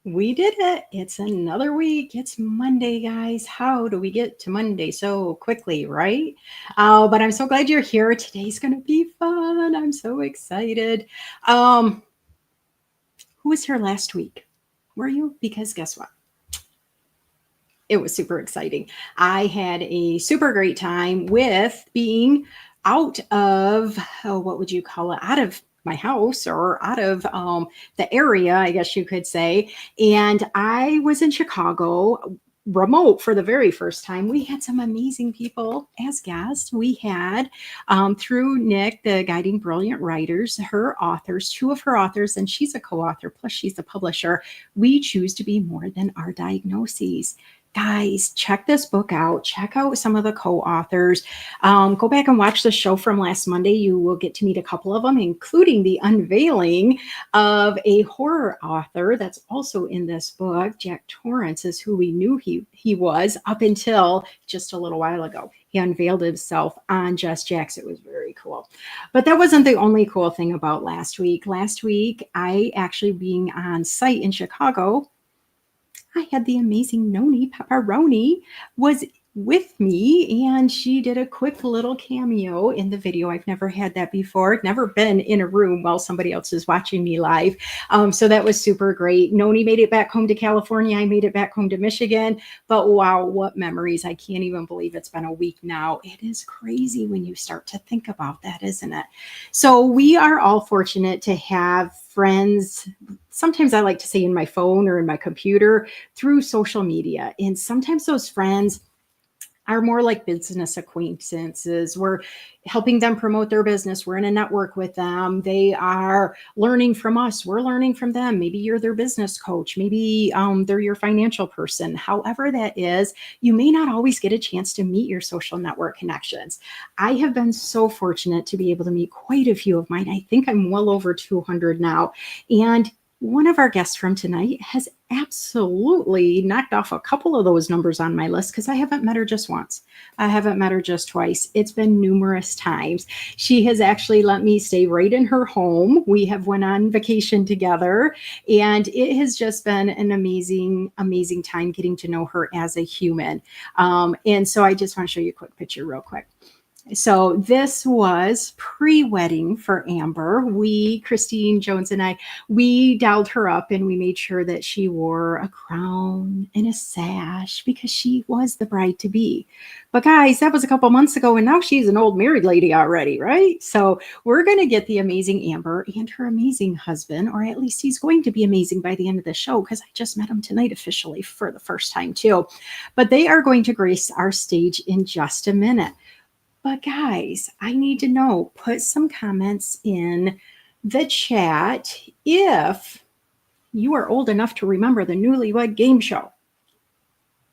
We did it. It's another week. It's Monday, guys. How do we get to Monday so quickly, right? But I'm so glad you're here. Today's going to be fun. I'm so excited. Um, who was here last week? Were you? Because guess what? It was super exciting. I had a super great time with being out of, oh, what would you call it? Out of my house or out of the area, I guess you could say. And I was in Chicago remote for the very first time. We had some amazing people as guests. We had through Nick, the Guiding Brilliant Writers, her authors, two of her authors, and she's a co-author, plus she's a publisher. We choose to be more than our diagnoses. Guys, check this book out. Check out some of the co-authors. Go back and watch the show from last Monday. You will get to meet a couple of them, including the unveiling of a horror author that's also in this book. Jack Torrance is who we knew he was up until just a little while ago. He unveiled himself on Just Jack's. It was very cool. But that wasn't the only cool thing about last week. Last week, I actually being on site in Chicago, I had the amazing Noni Pepperoni was with me, and she did a quick little cameo in the video. I've never had that before, never been in a room while somebody else is watching me live. So that was super great. Noni made it back home to California. I made it back home to Michigan. But wow, what memories. I can't even believe it's been a week now. It is crazy when you start to think about that, isn't it? So we are all fortunate to have friends. Sometimes I like to say in my phone or in my computer through social media. And sometimes those friends are more like business acquaintances. We're helping them promote their business. We're in a network with them. They are learning from us. We're learning from them. Maybe you're their business coach. Maybe they're your financial person. However that is, you may not always get a chance to meet your social network connections. I have been so fortunate to be able to meet quite a few of mine. I think I'm well over 200 now. And one of our guests from tonight has absolutely knocked off a couple of those numbers on my list because I haven't met her just once. I haven't met her just twice. It's been numerous times. She has actually let me stay right in her home. We have went on vacation together, and it has just been an amazing, amazing time getting to know her as a human. And so I just want to show you a quick picture real quick. So this was pre-wedding for Amber. Christine Jones and I, we dialed her up and we made sure that she wore a crown and a sash because she was the bride to be. But guys, that was a couple months ago and now she's an old married lady already, right? So we're going to get the amazing Amber and her amazing husband, or at least he's going to be amazing by the end of the show because I just met him tonight officially for the first time too. But they are going to grace our stage in just a minute. But guys, I need to know, put some comments in the chat if you are old enough to remember the Newlywed Game Show.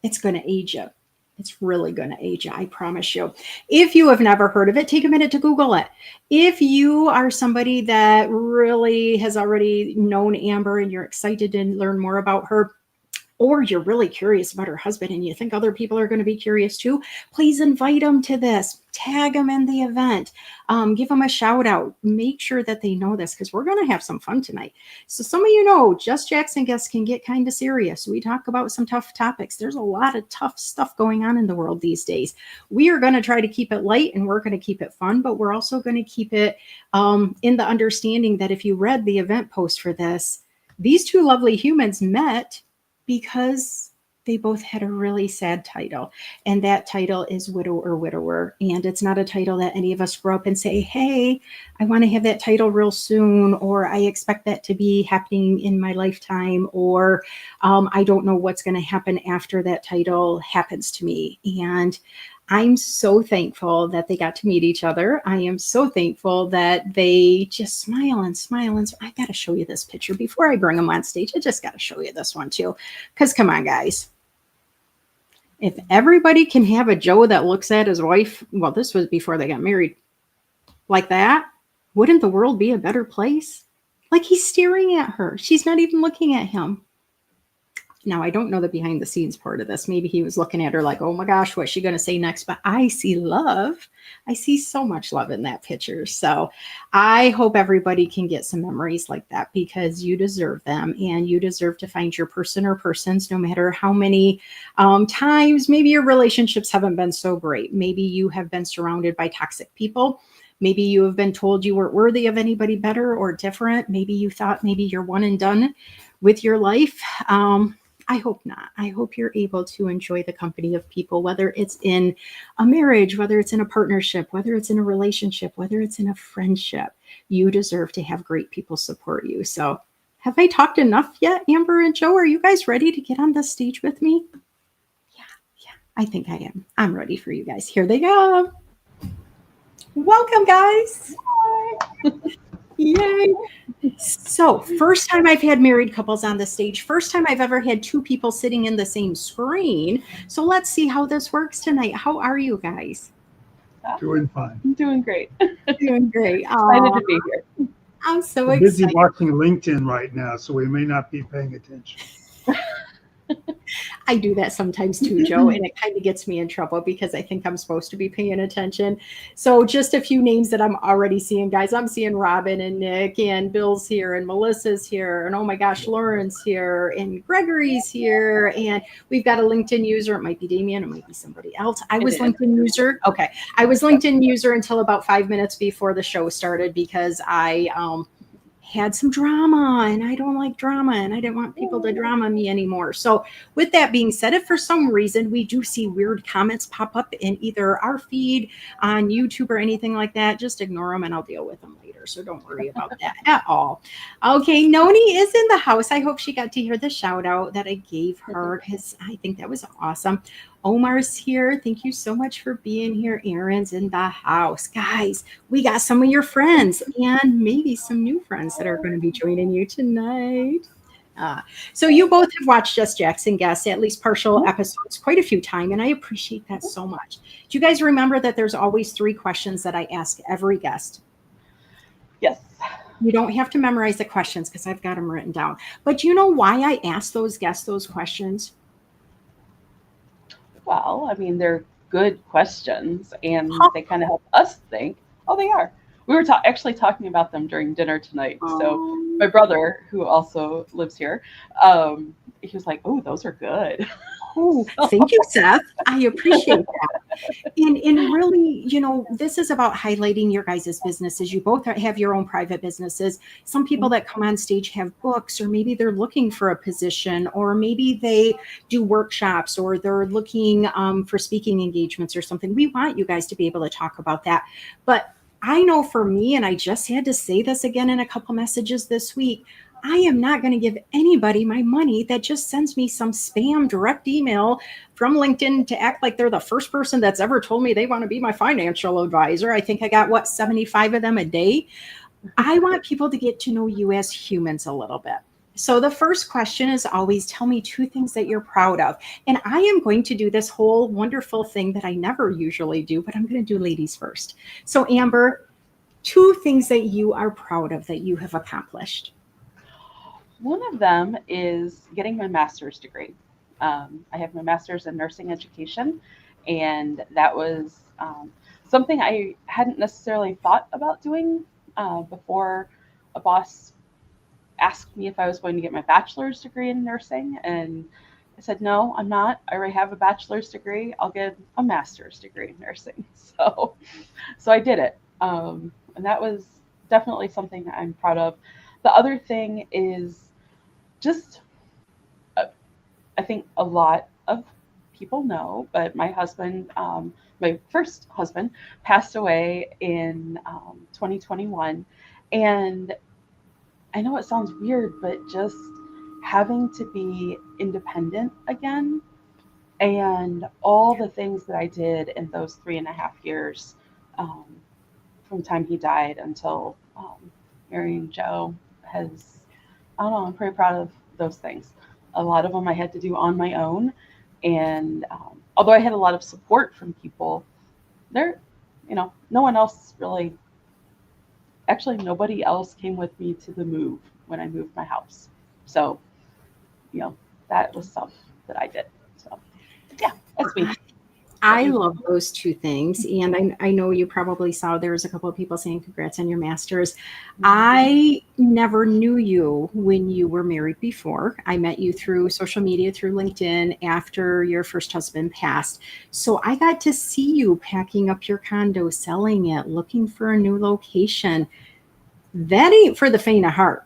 It's going to age you. It's really going to age you, I promise you. If you have never heard of it, take a minute to Google it. If you are somebody that really has already known Amber and you're excited to learn more about her, or you're really curious about her husband and you think other people are going to be curious too, please invite them to this. Tag them in the event. Give them a shout out. Make sure that they know this because we're going to have some fun tonight. So some of you know, Just Jackson guests can get kind of serious. We talk about some tough topics. There's a lot of tough stuff going on in the world these days. We are going to try to keep it light and we're going to keep it fun, but we're also going to keep it in the understanding that if you read the event post for this, these two lovely humans met because they both had a really sad title. And that title is Widow or Widower. And it's not a title that any of us grow up and say, hey, I want to have that title real soon, or I expect that to be happening in my lifetime, or I don't know what's going to happen after that title happens to me. And I'm so thankful that they got to meet each other. I am so thankful that they just smile and smile. And I got to show you this picture before I bring them on stage. I just got to show you this one too. Because come on, guys. If everybody can have a Joe that looks at his wife, well, this was before they got married, like that, wouldn't the world be a better place? Like he's staring at her. She's not even looking at him. Now, I don't know the behind the scenes part of this. Maybe he was looking at her like, oh my gosh, what's she going to say next? But I see love. I see so much love in that picture. So I hope everybody can get some memories like that because you deserve them and you deserve to find your person or persons, no matter how many times maybe your relationships haven't been so great. Maybe you have been surrounded by toxic people. Maybe you have been told you weren't worthy of anybody better or different. Maybe you thought maybe you're one and done with your life. I hope not. I hope you're able to enjoy the company of people, whether it's in a marriage, whether it's in a partnership, whether it's in a relationship, whether it's in a friendship. You deserve to have great people support you. So, have I talked enough yet, Amber and Joe? Are you guys ready to get on the stage with me? Yeah, I think I am. I'm ready for you guys. Here they go. Welcome, guys. Yay. So, first time I've had married couples on the stage, first time I've ever had two people sitting in the same screen. So, let's see how this works tonight. How are you guys? Doing fine. I'm doing great. Doing great. Excited to be here. I'm so We're busy excited. watching LinkedIn right now, so we may not be paying attention. I do that sometimes too, Joe, and it kind of gets me in trouble because I think I'm supposed to be paying attention. So just a few names that I'm already seeing, guys. I'm seeing Robin and Nick and Bill's here and Melissa's here and oh my gosh, Lauren's here and Gregory's here and we've got a LinkedIn user. It might be Damien, it might be somebody else. I was LinkedIn user. Okay. I was LinkedIn user until about 5 minutes before the show started because I had some drama and I don't like drama and I didn't want people to drama me anymore. So with that being said, if for some reason we do see weird comments pop up in either our feed on YouTube or anything like that, just ignore them and I'll deal with them later. So don't worry about that at all. Okay, Noni is in the house. I hope she got to hear the shout out that I gave her because I think that was awesome. Omar's here. Thank you so much for being here. Aaron's in the house. Guys, we got some of your friends and maybe some new friends that are going to be joining you tonight. So you both have watched Just Jackson Guess, at least partial episodes, quite a few times, and I appreciate that so much. Do you guys remember that there's always 3 questions that I ask every guest? Yes. You don't have to memorize the questions because I've got them written down. But do you know why I ask those guests those questions? Well, I mean, they're good questions and they kind of help us think. Oh, they are. We were actually talking about them during dinner tonight. So my brother, who also lives here, he was like, oh, those are good. Oh, thank you, Seth. I appreciate that. And really, you know, this is about highlighting your guys' businesses. You both have your own private businesses. Some people that come on stage have books, or maybe they're looking for a position, or maybe they do workshops, or they're looking for speaking engagements or something. We want you guys to be able to talk about that. But I know for me, and I just had to say this again in a couple messages this week, I am not going to give anybody my money that just sends me some spam direct email from LinkedIn to act like they're the first person that's ever told me they want to be my financial advisor. I think I got 75 of them a day. I want people to get to know you as humans a little bit. So the first question is always tell me 2 things that you're proud of. And I am going to do this whole wonderful thing that I never usually do, but I'm going to do ladies first. So Amber, 2 things that you are proud of that you have accomplished. One of them is getting my master's degree. I have my master's in nursing education, and that was something I hadn't necessarily thought about doing before a boss asked me if I was going to get my bachelor's degree in nursing, and I said, no, I'm not. I already have a bachelor's degree. I'll get a master's degree in nursing. So I did it. And that was definitely something that I'm proud of. The other thing is just, I think a lot of people know, but my husband, my first husband, passed away in 2021. And I know it sounds weird, but just having to be independent again and all the things that I did in those 3.5 years from the time he died until marrying Joe has, I don't know, I'm pretty proud of those things. A lot of them I had to do on my own. And although I had a lot of support from people, there, no one else really, actually nobody else came with me to the move when I moved my house. So, that was some that I did. So yeah, that's me. I love those two things. And I know you probably saw there was a couple of people saying congrats on your master's. I never knew you when you were married before. I met you through social media, through LinkedIn after your first husband passed. So I got to see you packing up your condo, selling it, looking for a new location. That ain't for the faint of heart.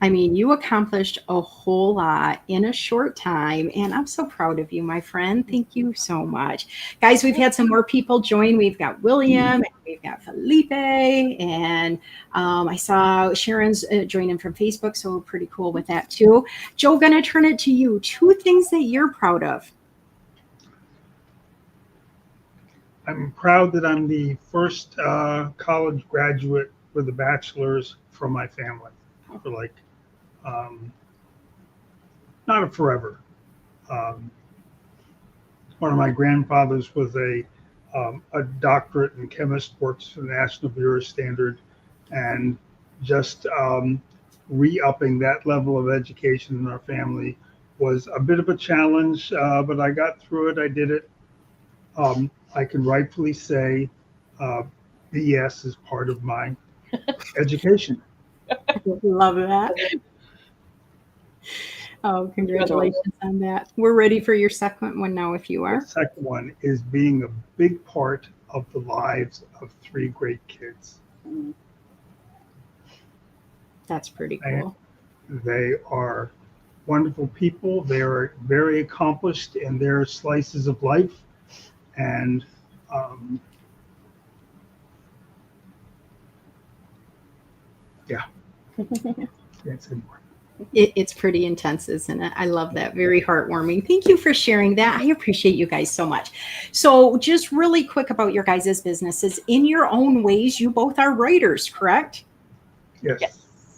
I mean, you accomplished a whole lot in a short time, and I'm so proud of you, my friend. Thank you so much. Guys, we've had some more people join. We've got William, and we've got Felipe, and I saw Sharon's joining from Facebook, so pretty cool with that too. Joe, going to turn it to you. Two things that you're proud of. I'm proud that I'm the first college graduate with a bachelor's from my family for like not a forever. Um, One of my grandfathers was a doctorate in chemist, works for the National Bureau of Standard, and just re-upping that level of education in our family was a bit of a challenge, but I got through it. I did it. I can rightfully say BS is part of my education. Love that. Oh, congratulations on that. We're ready for your second one now, if you The are. second one is being a big part of the lives of three great kids. That's pretty cool. They are wonderful people. They are very accomplished in their slices of life. And yeah, that's it. It's pretty intense, isn't it? I love that. Very heartwarming. Thank you for sharing that. I appreciate you guys so much. So, just really quick about your guys' businesses. In your own ways, you both are writers, correct? Yes. Yes.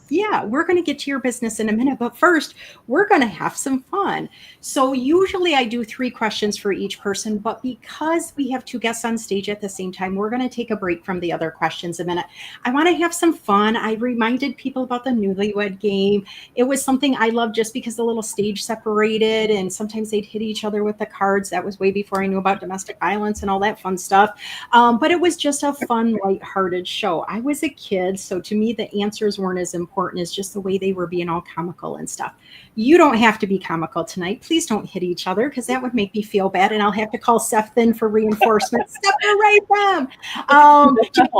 Yeah, we're going to get to your business in a minute, but first, we're going to have some fun. So, usually I do 3 questions for each person, but because we have 2 guests on stage at the same time, we're going to take a break from the other questions a minute. I want to have some fun. I reminded people about the newlywed game. It was something I loved just because the little stage separated and sometimes they'd hit each other with the cards. That was way before I knew about domestic violence and all that fun stuff. But it was just a fun, lighthearted show. I was a kid, so to me, the answers weren't as important as just the way they were being all comical and stuff. You don't have to be comical tonight. Please don't hit each other because that would make me feel bad, and I'll have to call Seth in for reinforcement. Separate them.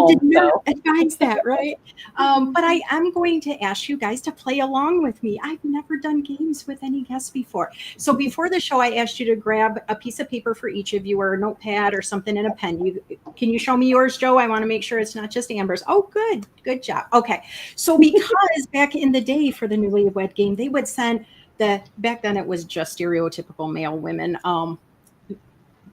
Did not advise that, right? But I am going to ask you guys to play along with me. I've never done games with any guests before. So before the show, I asked you to grab a piece of paper for each of you or a notepad or something and a pen. Can you show me yours, Joe? I want to make sure it's not just Amber's. Oh, good. Good job. Okay. So because back in the day for the newlywed game, they would send back then it was just stereotypical male women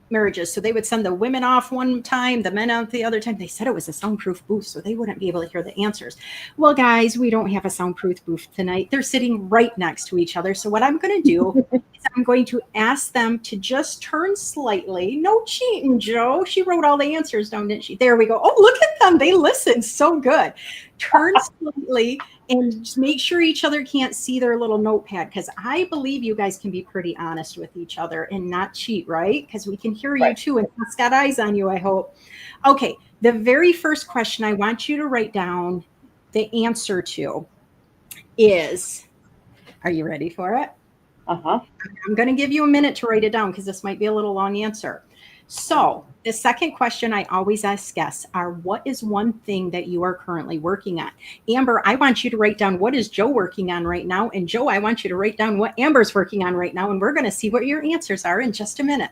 marriages. So they would send the women off one time, the men out the other time. They said it was a soundproof booth, so they wouldn't be able to hear the answers. Well, guys, we don't have a soundproof booth tonight. They're sitting right next to each other. So what I'm going to do is I'm going to ask them to just turn slightly. No cheating, Joe. She wrote all the answers down, didn't she? There we go. Oh, look at them. They listened so good. Turn slightly and just make sure each other can't see their little notepad, because I believe you guys can be pretty honest with each other and not cheat, right? Because we can hear you too, and it's got eyes on you, I hope. Okay, the very first question I want you to write down the answer to is, are you ready for it? Uh-huh. I'm going to give you a minute to write it down because this might be a little long answer. So the second question I always ask guests are, what is one thing that you are currently working on? Amber, I want you to write down what is Joe working on right now. And Joe, I want you to write down what Amber's working on right now. And we're going to see what your answers are in just a minute.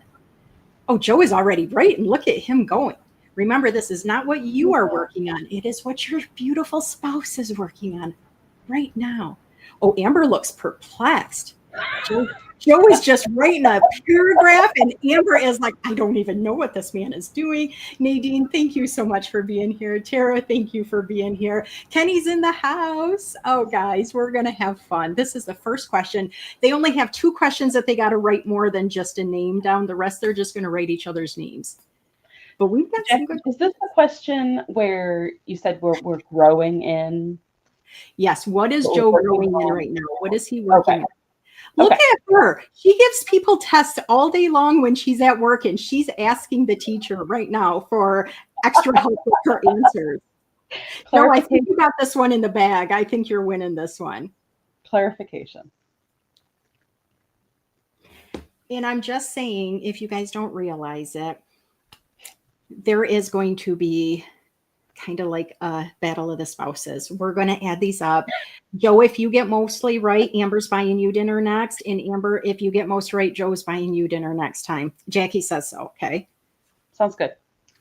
Oh, Joe is already writing. Look at him going. Remember, this is not what you are working on. It is what your beautiful spouse is working on right now. Oh, Amber looks perplexed. Joe is just writing a paragraph, and Amber is like, I don't even know what this man is doing. Nadine, thank you so much for being here. Tara, thank you for being here. Kenny's in the house. Oh, guys, we're going to have fun. This is the first question. They only have 2 questions that they got to write more than just a name down. The rest, they're just going to write each other's names. But we've got some good. Is this a question where you said we're growing in? Yes. What is Joe growing in right now? What is he working on? Look Okay. at her. She gives people tests all day long when she's at work, and she's asking the teacher right now for extra help with her answers. No, I think Clarification. you got this one in the bag. I think you're winning this one. Clarification. And I'm just saying, if you guys don't realize it, there is going to be kind of like a battle of the spouses. We're going to add these up. Joe, if you get mostly right, Amber's buying you dinner next. And Amber, if you get most right, Joe's buying you dinner next time. Jackie says so. Okay. Sounds good.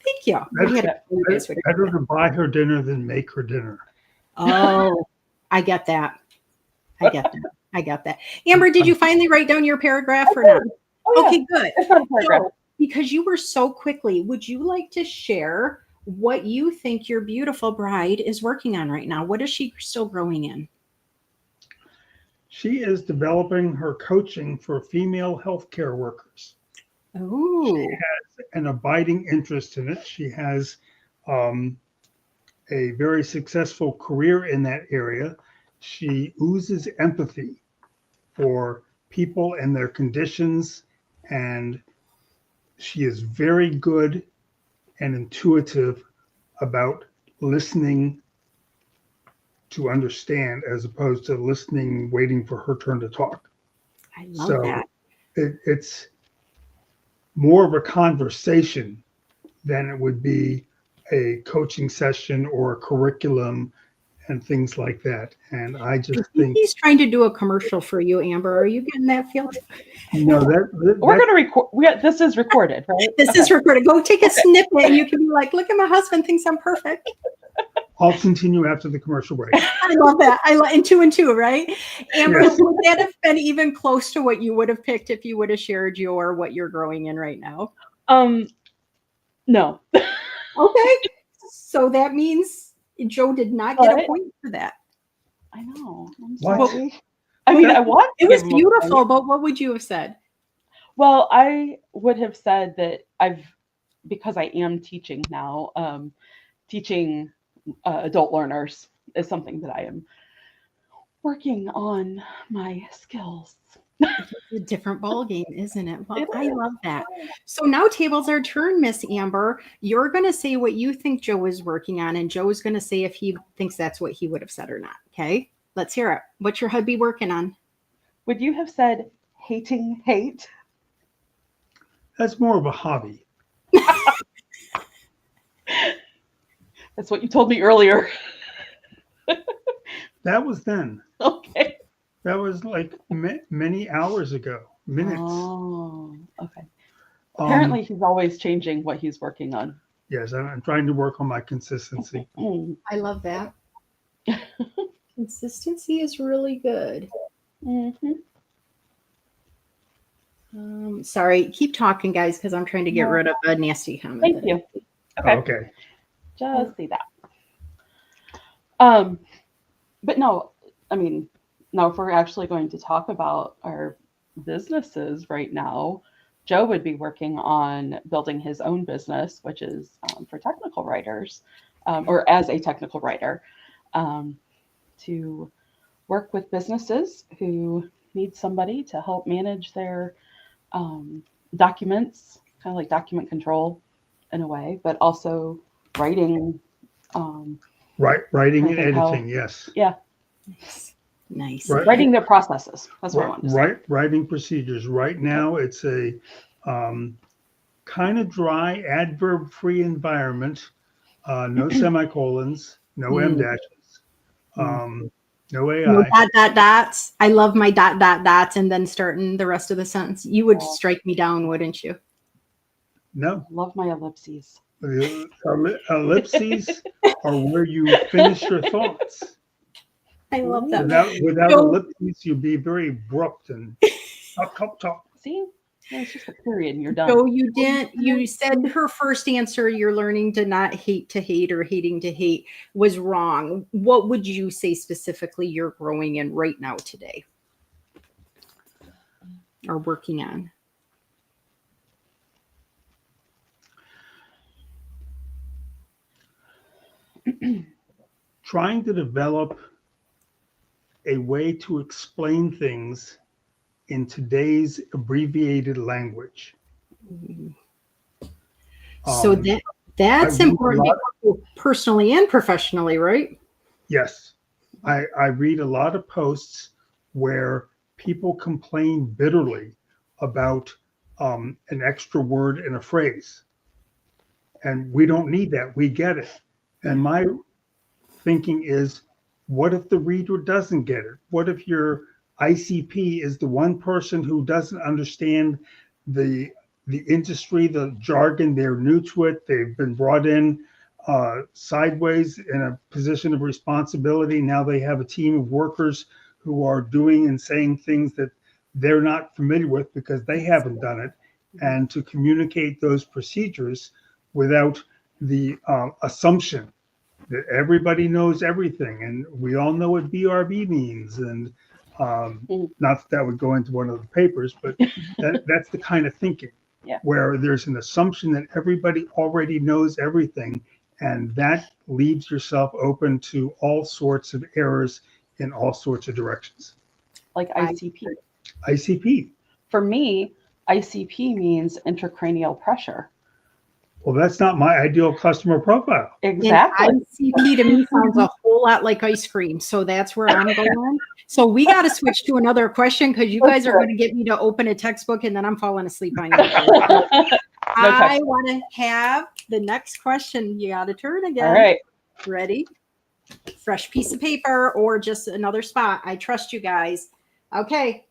Thank you. That's- We had a few days with Better to buy her dinner than make her dinner. Oh, I get that. I get that. I get that. Amber, did you finally write down your paragraph or not? Oh, yeah. Okay, good. It's not a paragraph. So, because you were so quickly, would you like to share what you think your beautiful bride is working on right now? What is she still growing in? She is developing her coaching for female healthcare workers. Oh, An abiding interest in it. She has a very successful career in that area. She oozes empathy for people and their conditions, and she is very good and intuitive about listening to understand as opposed to listening, waiting for her turn to talk. I love So that. it's more of a conversation than it would be a coaching session or a curriculum and things like that. And I I just think think, he's trying to do a commercial for you, Amber. Are you getting that feel? no, We're going to record. This is recorded, right? This Okay. is recorded. Go take a snippet and you can be like, look at my husband thinks I'm perfect. I'll continue after the commercial break. I love that. And two, right? Amber, Yes. would that have been even close to what you would have picked if you would have shared what you're growing in right now? No. Okay. So that means Joe did not get a But- point for that. I know. I'm What? sorry. I mean, I want to It was give him a point. beautiful, but what would you have said? Well, I would have said that because I am teaching now, teaching adult learners is something that I am working on my skills. It's a different ball game, isn't it? Well, It I is. love that. So now tables are turned, Miss Amber. You're going to say what you think Joe is working on, and Joe's going to say if he thinks that's what he would have said or not. Okay, let's hear it. What's your hubby working on? Would you have said hating hate? That's more of a hobby. That's what you told me earlier. That was then. Okay. That was like many hours ago, minutes. Oh, okay. Apparently, he's always changing what he's working on. Yes, I'm trying to work on my consistency. I love that. Consistency is really good. Mm-hmm. Sorry, keep talking, guys, because I'm trying to get rid of a nasty comment. Thank you. Okay. Okay. Just see that. But no, I mean, now if we're actually going to talk about our businesses right now, Joe would be working on building his own business, which is for technical writers, or as a technical writer, to work with businesses who need somebody to help manage their documents, kind of like document control in a way, but also writing. Writing and I think how- editing, yes. Yeah, Nice. Right. writing their processes. That's what I wanted to say. Writing procedures. Right now, it's a kind of dry, adverb-free environment. No semicolons, no M dashes, no AI. No dots. I love my dots and then starting the rest of the sentence. You would strike me down, wouldn't you? No. Love my ellipses. The ellipses are where you finish your thoughts. I love that. Without So- ellipses, you'd be very abrupt and talk. See, yeah, it's just a period and you're done. So you said her first answer, you're learning to not hate to hate or hating to hate, was wrong. What would you say specifically you're growing in right now today or working on? Trying to develop a way to explain things in today's abbreviated language. So I that's read a important lot. personally and professionally, right? Yes, I read a lot of posts where people complain bitterly about an extra word in a phrase, and we don't need that. We get it. And my thinking is, what if the reader doesn't get it? What if your ICP is the one person who doesn't understand the the industry, the jargon? They're new to it. They've been brought in sideways in a position of responsibility. Now they have a team of workers who are doing and saying things that they're not familiar with because they haven't done it. And to communicate those procedures without the assumption that everybody knows everything, and we all know what BRB means, and not that would go into one of the papers, but that's the kind of thinking Yeah. where there's an assumption that everybody already knows everything, and that leaves yourself open to all sorts of errors in all sorts of directions. Like ICP. ICP. For me, ICP means intracranial pressure. Well, that's not my ideal customer profile. Exactly. And ICP to me sounds a whole lot like ice cream. So that's where I'm going. So we got to switch to another question because you guys are going to get me to open a textbook and then I'm falling asleep on you. I want to have the next question. You got to turn again. All right. Ready? Fresh piece of paper or just another spot. I trust you guys. Okay.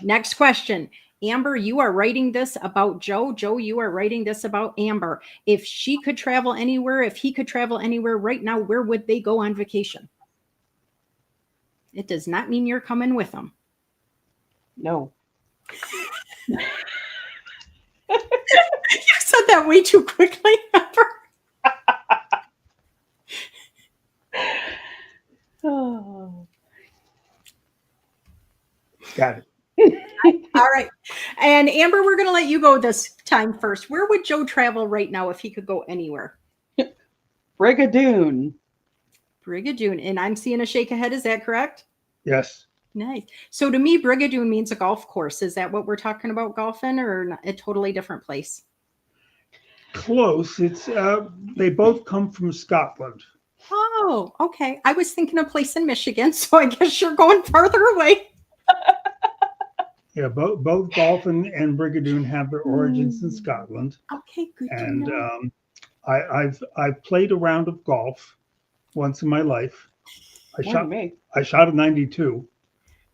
Next question. Amber, you are writing this about Joe. Joe, you are writing this about Amber. If she could travel anywhere, if he could travel anywhere right now, where would they go on vacation? It does not mean you're coming with them. No. You said that way too quickly, Amber. Oh. Got it. All right. And Amber, we're going to let you go this time first. Where would Joe travel right now if he could go anywhere? Brigadoon. Brigadoon. And I'm seeing a shake of head. Is that correct? Yes. Nice. So to me, Brigadoon means a golf course. Is that what we're talking about golfing or a totally different place? Close. It's they both come from Scotland. Oh, okay. I was thinking a place in Michigan, so I guess you're going farther away. Yeah, both golf and Brigadoon have their origins in Scotland. Okay, good to And know. I've played a round of golf once in my life. Me. I shot a 92.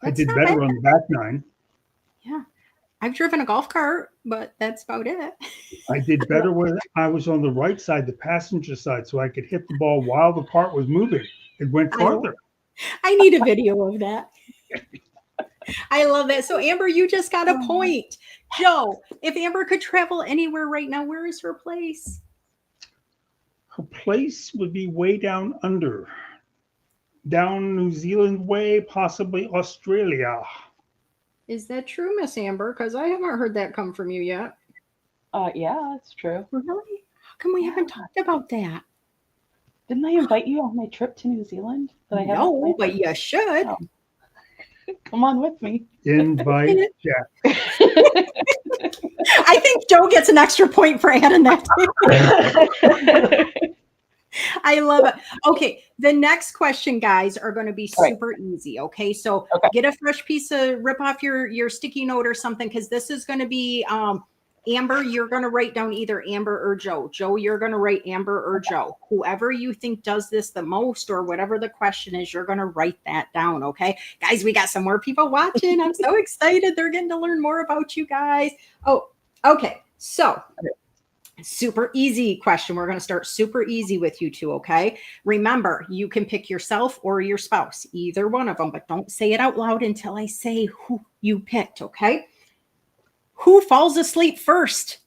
I That's did not better bad. on the back nine. Yeah. I've driven a golf cart, but that's about it. I did better when I was on the right side, the passenger side, so I could hit the ball while the cart was moving. It went farther. I need a video of that. I love that. So Amber, you just got a point. Joe, if Amber could travel anywhere right now, where is her place? Her place would be way down under, down New Zealand way, possibly Australia. Is that true, Miss Amber? Because I haven't heard that come from you yet. Yeah, that's true. Really? How come we haven't talked about that? Didn't I invite you on my trip to New Zealand? That I haven't No, planned? but you should. Oh. Come on with me. Invite Jack. I think Joe gets an extra point for adding that. I love it. Okay, the next question, guys, are going to be super easy. Okay, so get a fresh piece of, rip off your sticky note or something, because this is going to be Amber. You're going to write down either Amber or Joe. Joe, you're going to write Amber or Joe. Whoever you think does this the most, or whatever the question is, you're going to write that down. Okay, guys, we got some more people watching. I'm so excited. They're getting to learn more about you guys. Oh, okay. So super easy question. We're going to start super easy with you two. Okay. Remember, you can pick yourself or your spouse, either one of them, but don't say it out loud until I say who you picked. Okay. Who falls asleep first?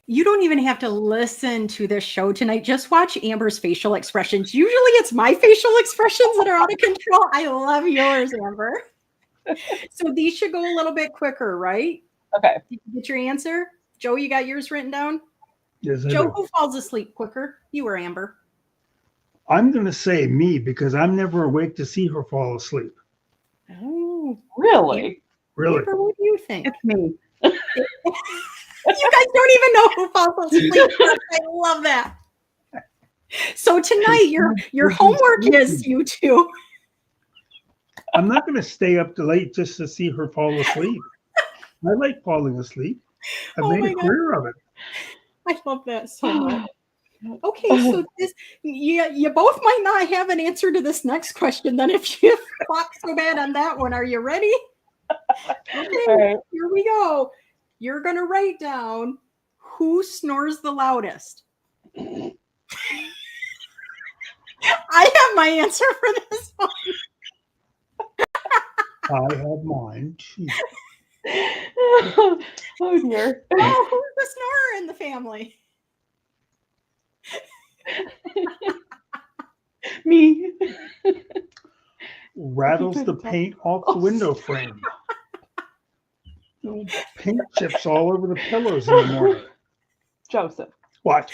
You don't even have to listen to this show tonight. Just watch Amber's facial expressions. Usually it's my facial expressions that are out of control. I love yours, Amber. So these should go a little bit quicker, right? Okay. Did you get your answer? Joe, you got yours written down? Yes, I Joe, do. who falls asleep quicker? You or Amber? I'm going to say me because I'm never awake to see her fall asleep. Oh, Really? Really? Amber, what do you think? It's me. You guys don't even know who falls asleep first. I love that. So tonight, your homework is you two. I'm not going to stay up too late just to see her fall asleep. I like falling asleep. I've Oh made my a God. career of it. I love that so much. Okay, so this you both might not have an answer to this next question. Then, if you fought so bad on that one, are you ready? Okay, All right. here we go. You're gonna write down who snores the loudest. I have my answer for this one. I have mine too. Oh dear. Oh, who's the snorer in the family? Me. Rattles the paint off the window frame. Paint chips all over the pillows in the morning. Joseph. What?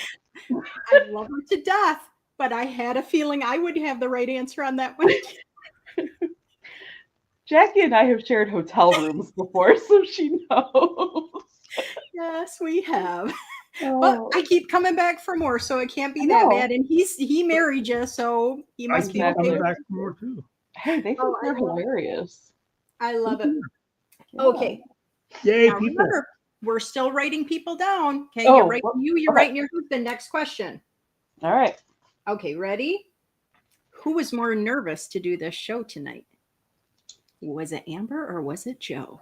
I love her to death, but I had a feeling I would have the right answer on that one. Jackie and I have shared hotel rooms before, so she knows. Yes, we have. But Oh, I keep coming back for more, so it can't be I that know. bad. And he married you, so he I must keep be okay. coming with back it. for more too. hey, they think Oh, I they're love it. hilarious. I love it. Yeah. Okay, Yay, now people. remember, we're still writing people down. Okay, Oh, you're writing you're okay. writing your husband. Next question. All right. Okay, ready? Who was more nervous to do this show tonight? Was it Amber or was it Joe?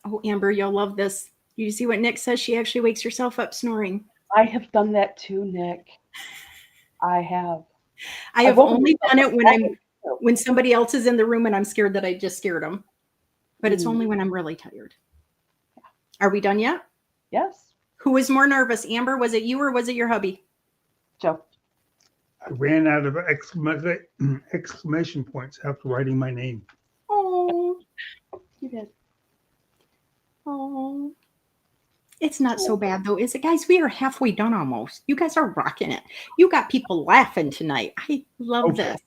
Oh, Amber, you'll love this. You see what Nick says? She actually wakes herself up snoring. I have done that too, Nick. I have. I have woken only myself done up it often. when somebody else is in the room and I'm scared that I just scared them. But it's only when I'm really tired. Are we done yet? Yes, Who was more nervous? Amber, was it you or was it your hubby? Joe. I ran out of exclamation points after writing my name. Oh, You did. oh. It's not so bad though, is it, guys? We are halfway done almost. You guys are rocking it. You got people laughing tonight. I love Okay. this.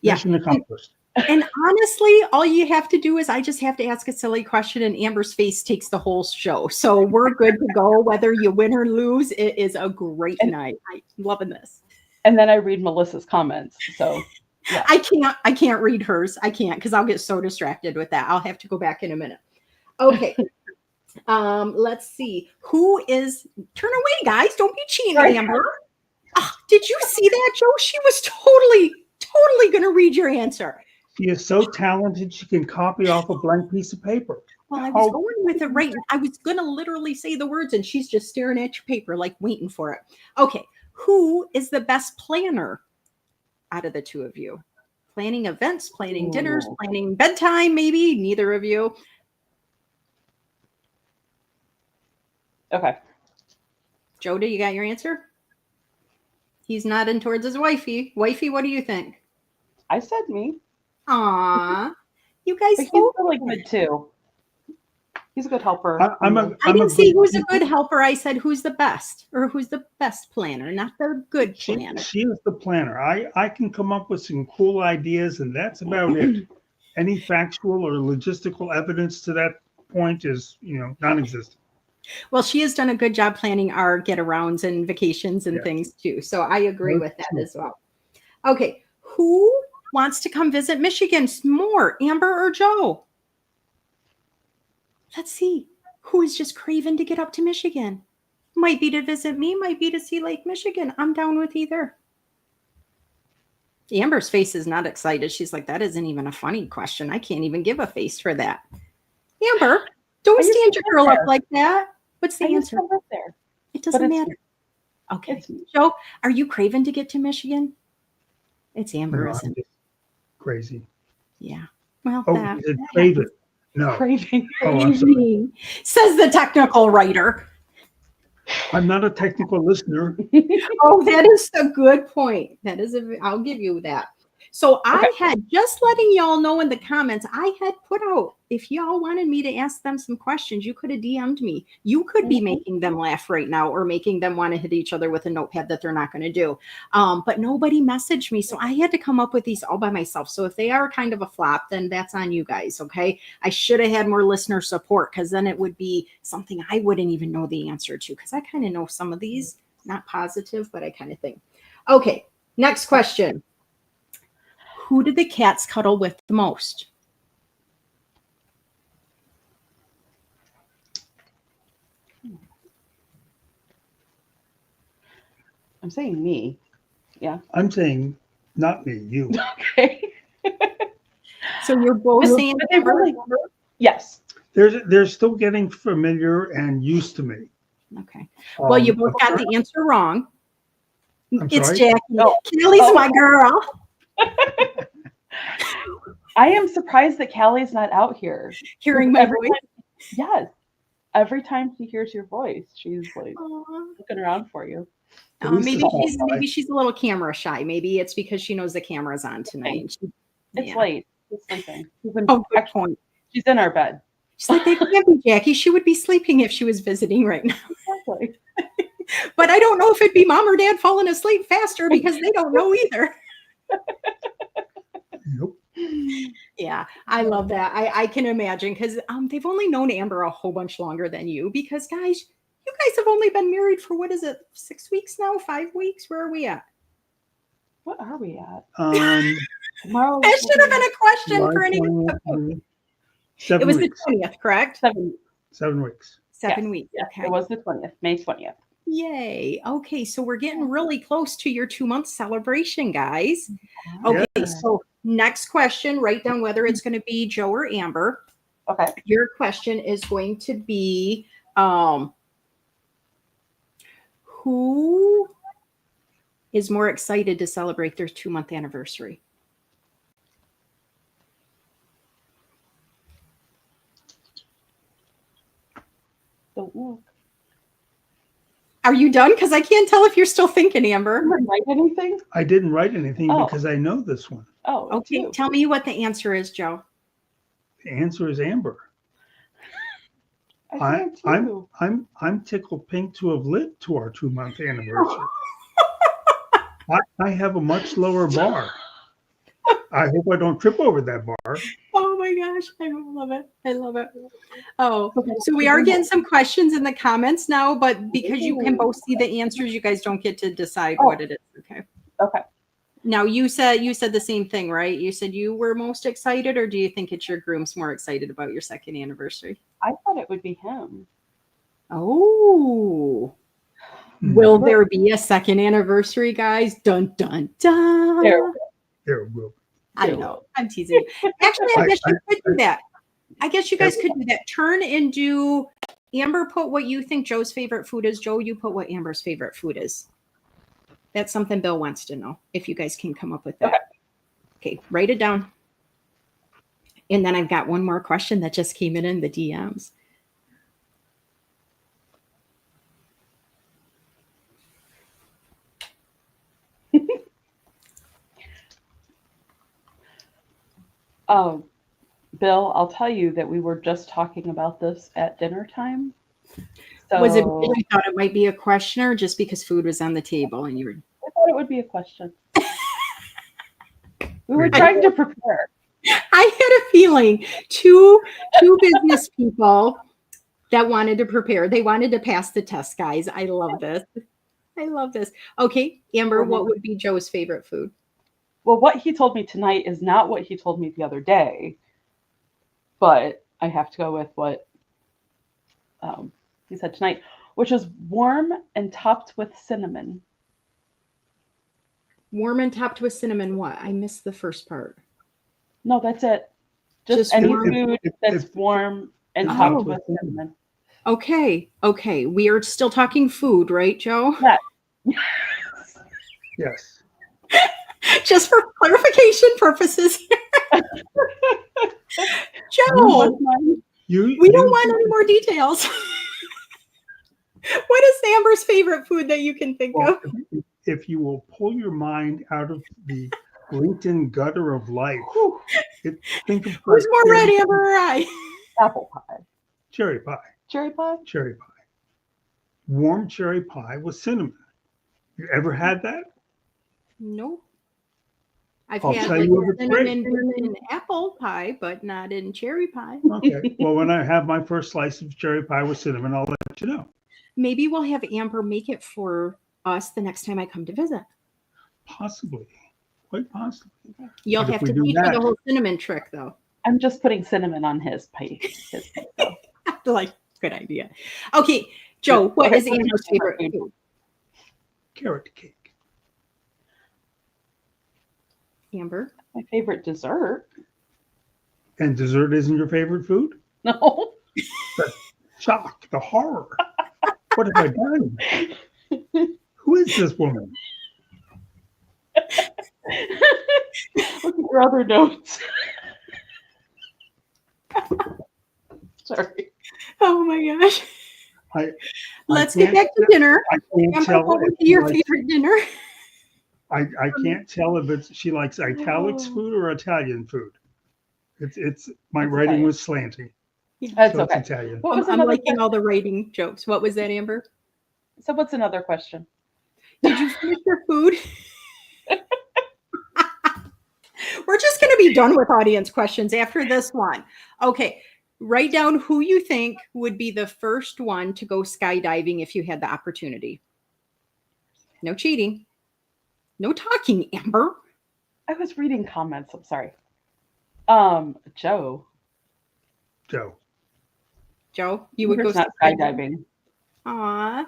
Yeah. Mission accomplished. And honestly, all you have to do is I just have to ask a silly question and Amber's face takes the whole show. So we're good to go. Whether you win or lose, it is a great night. I'm loving this. And then I read Melissa's comments. So yeah. I can't read hers. I can't because I'll get so distracted with that. I'll have to go back in a minute. Okay. Let's see. Who is turn away, guys. Don't be cheating, Right. Amber. Oh, did you see that, Joe? She was totally gonna read your answer. She is so talented she can copy off a blank piece of paper. Well, I was going with it right. I was gonna literally say the words, and she's just staring at your paper, like waiting for it. Okay, who is the best planner out of the two of you? Planning events, planning dinners, planning bedtime, maybe? Neither of you. Okay. Joda, you got your answer? He's nodding towards his wifey. Wifey, what do you think? I said me. Aw, you guys. But he's really good too. He's a good helper. I didn't say who's a good helper. I said who's the best, or who's the best planner, not the good planner. She is the planner. I can come up with some cool ideas, and that's about it. Any factual or logistical evidence to that point is, non-existent. Well, she has done a good job planning our get-arounds and vacations and things too. So I agree with that as well. Okay, who wants to come visit Michigan more, Amber or Joe? Let's see. Who is just craving to get up to Michigan? Might be to visit me, might be to see Lake Michigan. I'm down with either. Amber's face is not excited. She's like, that isn't even a funny question. I can't even give a face for that. Amber, don't stand your girl up like that. What's the answer? There. It doesn't matter. Okay. Joe, are you craving to get to Michigan? It's Amber, isn't it? Crazy. Yeah. Well, you said crave it. No. Craving. Oh, I'm sorry. Says the technical writer. I'm not a technical listener. Oh, that is a good point. I'll give you that. So I Okay. had, just letting y'all know in the comments, I had put out, if y'all wanted me to ask them some questions, you could have DM'd me. You could be making them laugh right now or making them want to hit each other with a notepad that they're not going to do. But nobody messaged me. So I had to come up with these all by myself. So if they are kind of a flop, then that's on you guys. Okay. I should have had more listener support, because then it would be something I wouldn't even know the answer to, because I kind of know some of these, not positive, but I kind of think. Okay. Next question. Who did the cats cuddle with the most? I'm saying me. Yeah. I'm saying not me, you. Okay. So you're both saying But they really, yes. They're still getting familiar and used to me. okay. Well, you both got the answer wrong. I'm It's sorry? Jackie. Oh. Kelly's my girl. I am surprised that Callie's not out here. Hearing my Every voice. time- yes. Every time she hears your voice, she's like Aw. looking around for you. Maybe she's a little camera shy. Maybe it's because she knows the camera's on tonight. It's late. She's sleeping. Oh, good point. She's in our bed. She's like, they can't be Jackie. She would be sleeping if she was visiting right now. Exactly. But I don't know if it'd be mom or dad falling asleep faster, because they don't know either. Nope. Yeah, I love that. I can imagine, because they've only known Amber a whole bunch longer than you, because guys, you guys have only been married for, what is it, 6 weeks now, 5 weeks? Where are we at? What are we at? Tomorrow. That should have been a question July for any. 20th, It 7 was weeks. the 20th, correct? 7. 7 weeks. 7 Yes, weeks. yes, Okay. it was the 20th, May 20th. Yay. Okay, so we're getting really close to your 2-month celebration, guys. Okay, so next question, write down whether it's going to be Joe or Amber. Okay. Your question is going to be, who is more excited to celebrate their 2-month anniversary? Don't look. Are you done? Because I can't tell if you're still thinking, Amber. Didn't write anything? I didn't write anything Oh. because I know this one. Oh, Okay, you. tell me what the answer is, Joe. The answer is Amber. I think too. I'm tickled pink to have lived to our 2-month anniversary. I have a much lower bar. I hope I don't trip over that bar. Oh my gosh, I love it. I love it. Oh, so we are getting some questions in the comments now, but because you can both see the answers, you guys don't get to decide what it is. Okay. Okay. Now you said the same thing, right? You said you were most excited, or do you think it's your groom's more excited about your 2nd anniversary? I thought it would be him. Oh. Will there be a 2nd anniversary, guys? Dun dun dun. There will. I know. I'm teasing you. Actually, I guess you could do that. I guess you guys could do that. Turn and do. Amber, put what you think Joe's favorite food is. Joe, you put what Amber's favorite food is. That's something Bill wants to know, if you guys can come up with that. Okay, write it down. And then I've got one more question that just came in the DMs. Bill, I'll tell you that we were just talking about this at dinner time. So Was it because you thought it might be a question, or just because food was on the table and you were? I thought it would be a question. We were trying to prepare. I had a feeling two business people that wanted to prepare. They wanted to pass the test, guys. I love this. I love this. Okay, Amber, what would be Joe's favorite food? Well, what he told me tonight is not what he told me the other day, but I have to go with what he said tonight, which is warm and topped with cinnamon. Warm and topped with cinnamon. What? I missed the first part. No, that's it. Just any warm. food that's warm and topped with cinnamon. Okay. Okay. We are still talking food, right, Joe? Yeah. Yes. Just for clarification purposes. Joe, we don't want any more details. What is Amber's favorite food that you can think of? If you will pull your mind out of the LinkedIn gutter of life. Whew. Think of Who's more cherry, red, Amber or I? Apple pie. cherry pie. Cherry pie? Cherry pie. Warm cherry pie with cinnamon. You ever had that? Nope. I've I'll had tell like you if it's great. cinnamon in apple pie, but not in cherry pie. Okay. Well, when I have my first slice of cherry pie with cinnamon, I'll let you know. Maybe we'll have Amber make it for us the next time I come to visit. Possibly. Quite possibly. You'll But if have we to do teach her that- the whole cinnamon trick, though. I'm just putting cinnamon on his pie. Though. Like, good idea. Okay, Joe, what Okay, is Amber's favorite food? food? Carrot cake. Amber? My favorite dessert? And dessert isn't your favorite food? No. The shock, the horror. What have I done? Who is this woman? Look at your other notes. Sorry. Oh my gosh. Let's get can't back to tell- dinner. I can't Amber, tell what would if be she your likes- favorite dinner? I can't tell if she likes italics food or Italian food. It's my It's writing Italian. was slanty, That's so okay. it's Italian. What was I'm another liking question? all the writing jokes. What was that, Amber? So what's another question? Did you finish your food? We're just going to be done with audience questions after this one. Okay, write down who you think would be the first one to go skydiving if you had the opportunity. No cheating. No talking, Amber. I was reading comments. I'm sorry. Joe. Joe. Joe, you would go Who's not skydiving. Aw.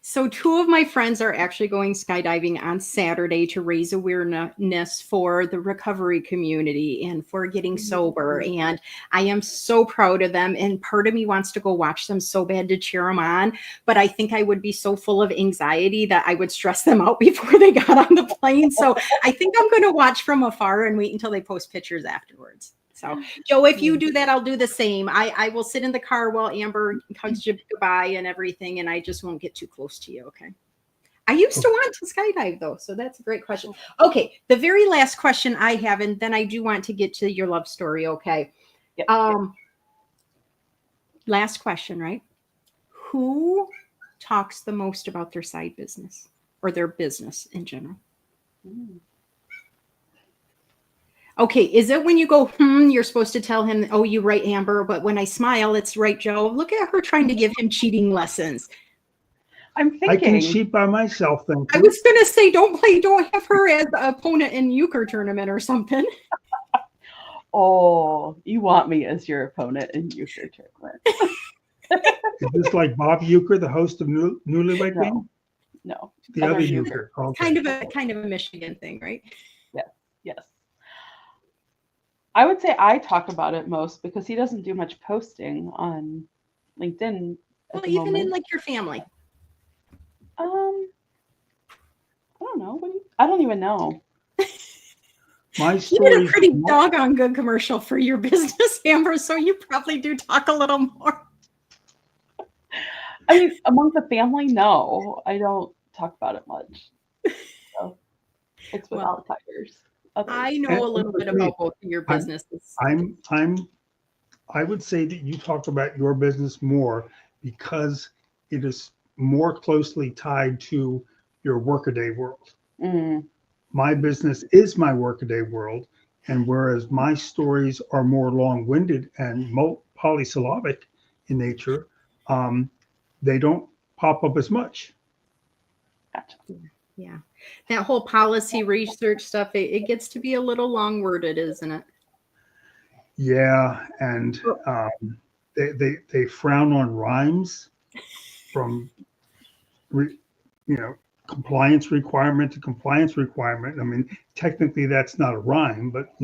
So 2 of my friends are actually going skydiving on Saturday to raise awareness for the recovery community and for getting sober. And I am so proud of them. And part of me wants to go watch them so bad to cheer them on. But I think I would be so full of anxiety that I would stress them out before they got on the plane. So I think I'm going to watch from afar and wait until they post pictures afterwards. So, Joe, if you do that, I'll do the same. I will sit in the car while Amber hugs you goodbye and everything, and I just won't get too close to you, okay? I used to want to skydive, though, so that's a great question. Okay, the very last question I have, and then I do want to get to your love story, okay? Yep. Last question, right? Who talks the most about their side business or their business in general? Okay, is it when you go, you're supposed to tell him, oh, you right, Amber, but when I smile, it's right, Joe. Look at her trying to give him cheating lessons. I'm thinking. I can cheat by myself, thank I you. was going to say, don't have her as the opponent in euchre tournament or something. Oh, you want me as your opponent in euchre tournament? Is this like Bob Euchre, the host of Newlywed Game? No. No. The other euchre. Euchre. Okay. Kind of a Michigan thing, right? Yes. I would say I talk about it most because he doesn't do much posting on LinkedIn. Well, even in like your family. I don't know. I don't even know. My You story did a pretty doggone good commercial for your business, Amber, so you probably do talk a little more. I mean, among the family, no, I don't talk about it much. So it's with Well, outsiders. I know a little bit about both of your businesses. I would say that you talk about your business more because it is more closely tied to your workaday world. My business is my workaday world, and whereas my stories are more long-winded and polysyllabic in nature, they don't pop up as much. Gotcha. Yeah. That whole policy research stuff, it gets to be a little long worded, isn't it? Yeah, and they frown on rhymes from compliance requirement to compliance requirement. I mean, technically that's not a rhyme, but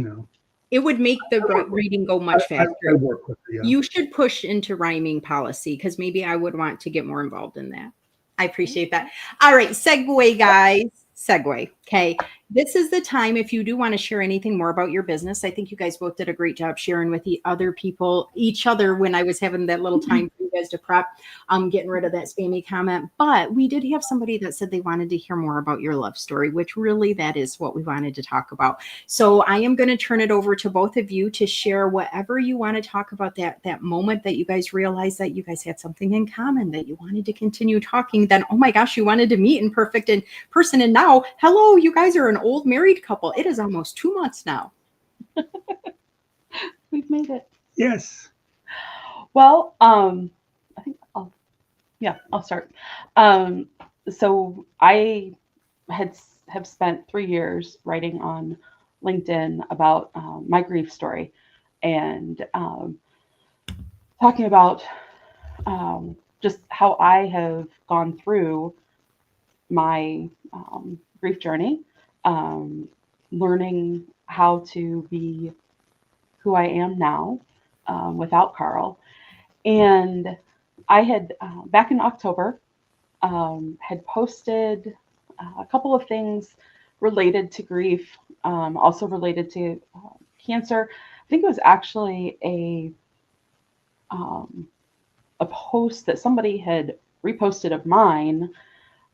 It would make the reading go much faster. I work with it, yeah. You should push into rhyming policy because maybe I would want to get more involved in that. I appreciate that. All right, segue, guys. Segue. Okay. This is the time if you do want to share anything more about your business. I think you guys both did a great job sharing with the other people, each other when I was having that little time for you guys to prep. Getting rid of that spammy comment. But we did have somebody that said they wanted to hear more about your love story, which really that is what we wanted to talk about. So I am going to turn it over to both of you to share whatever you want to talk about, that moment that you guys realized that you guys had something in common, that you wanted to continue talking. Then, oh my gosh, you wanted to meet in person. And now, hello, you guys are an old married couple. It is almost 2 months now. We've made it. Yes. Well, I think I'll start. So I have spent 3 years writing on LinkedIn about my grief story and talking about just how I have gone through my grief journey, learning how to be who I am now without Carl. And I had, back in October, had posted a couple of things related to grief, also related to cancer. I think it was actually a post that somebody had reposted of mine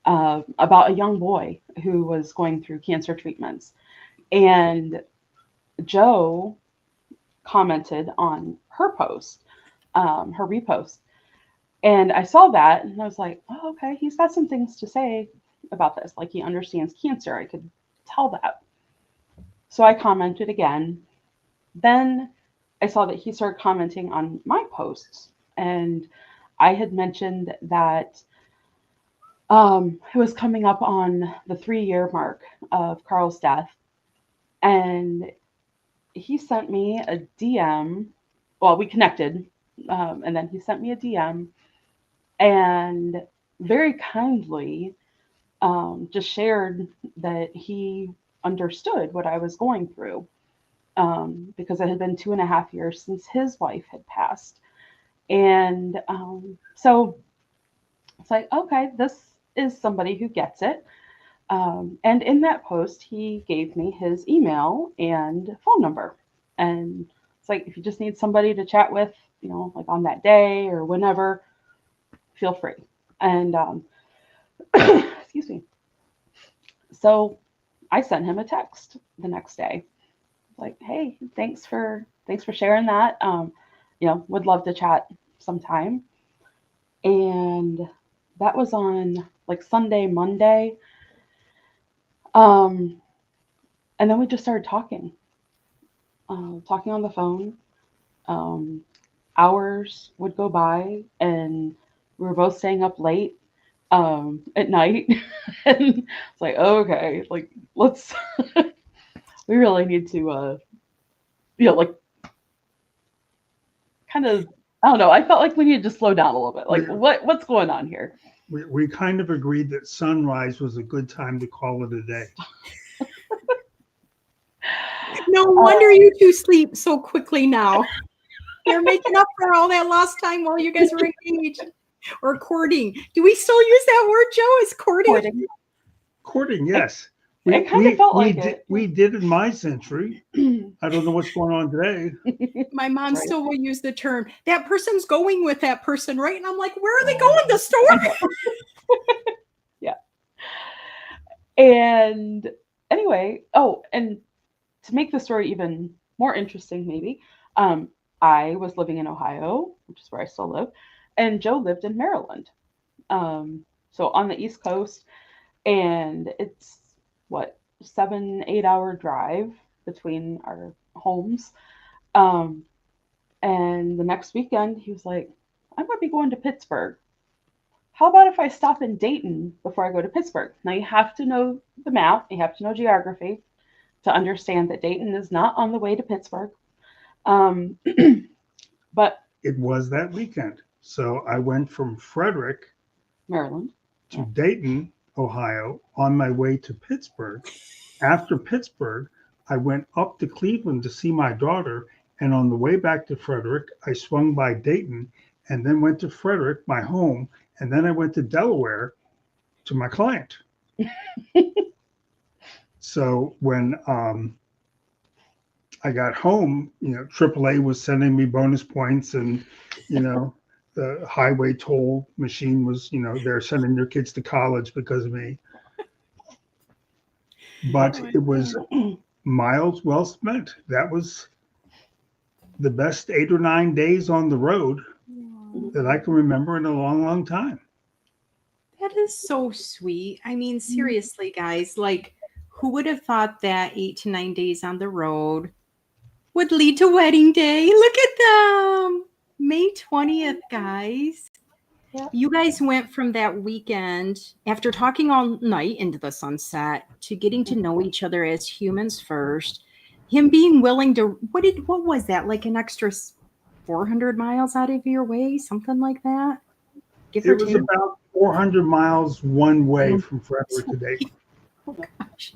about a young boy who was going through cancer treatments. And Joe commented on her post, her repost. And I saw that and I was like, oh, okay, he's got some things to say about this. Like he understands cancer. I could tell that. So I commented again. Then I saw that he started commenting on my posts. And I had mentioned that it was coming up on the 3-year mark of Carl's death. And he sent me a DM. Well, we connected. And then he sent me a DM and very kindly just shared that he understood what I was going through because it had been 2.5 years since his wife had passed. And so it's like, okay, this is somebody who gets it. And in that post, he gave me his email and phone number. And it's like, if you just need somebody to chat with, like on that day or whenever, feel free. And excuse me. So I sent him a text the next day, like, hey, thanks for sharing that. Would love to chat sometime. And that was on like Sunday, Monday. And then we just started talking on the phone. Hours would go by and we were both staying up late at night. And it's like, okay, like let's we really need to like kind of, I don't know, I felt like we needed to slow down a little bit. Like what's going on here? We kind of agreed that sunrise was a good time to call it a day. No wonder you two sleep so quickly now. You're making up for all that lost time while you guys were engaged or courting. Do we still use that word, Joe? Is courting? Courting, yes. It kind of felt like it. We did in my century. I don't know what's going on today. My mom still will use the term, that person's going with that person, right? And I'm like, where are they going? The store? Yeah. And anyway, and to make the story even more interesting, maybe, I was living in Ohio, which is where I still live, and Joe lived in Maryland. So on the East Coast, and it's 7-8 hour drive between our homes. And the next weekend he was like, I'm going to be going to Pittsburgh. How about if I stop in Dayton before I go to Pittsburgh? Now you have to know the map, you have to know geography to understand that Dayton is not on the way to Pittsburgh. But it was that weekend. So I went from Frederick, Maryland, to Dayton, Ohio, on my way to Pittsburgh. After Pittsburgh, I went up to Cleveland to see my daughter. And on the way back to Frederick, I swung by Dayton and then went to Frederick, my home. And then I went to Delaware to my client. So when I got home, AAA was sending me bonus points and, the highway toll machine was, they're sending their kids to college because of me. But it was miles well spent. That was the best 8 or 9 days on the road that I can remember in a long, long time. That is so sweet. I mean, seriously, guys, like, who would have thought that 8 to 9 days on the road would lead to wedding day? Look at them. May 20th, guys. Yeah. You guys went from that weekend after talking all night into the sunset to getting to know each other as humans first. Him being willing to, what was that? Like an extra 400 miles out of your way, something like that? Give It or was take. about 400 miles one way from Forever to Dayton. Oh gosh.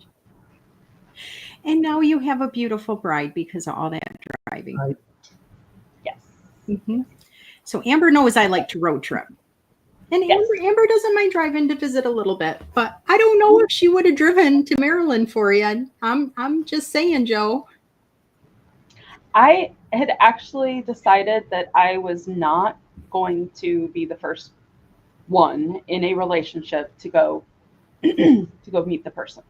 And now you have a beautiful bride because of all that driving. Right. Yes. Mhm. So Amber knows I like to road trip. And Yes. Amber doesn't mind driving to visit a little bit, but I don't know if she would have driven to Maryland for you. I'm just saying, Joe. I had actually decided that I was not going to be the first one in a relationship to go to go meet the person.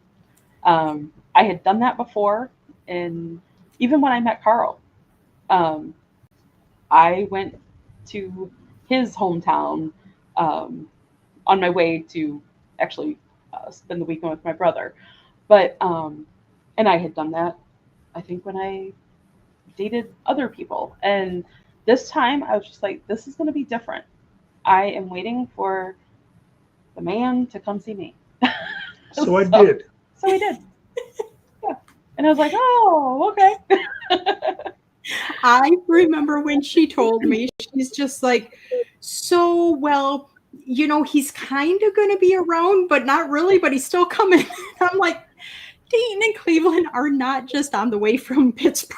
I had done that before, and even when I met Carl, I went to his hometown on my way to actually spend the weekend with my brother. But and I had done that, I think, when I dated other people. And this time I was just like, this is going to be different. I am waiting for the man to come see me. So I did. So we did. Yeah. And I was like, oh, okay. I remember when she told me, she's just like, so, well, he's kind of going to be around, but not really, but he's still coming. I'm like, Dayton and Cleveland are not just on the way from Pittsburgh,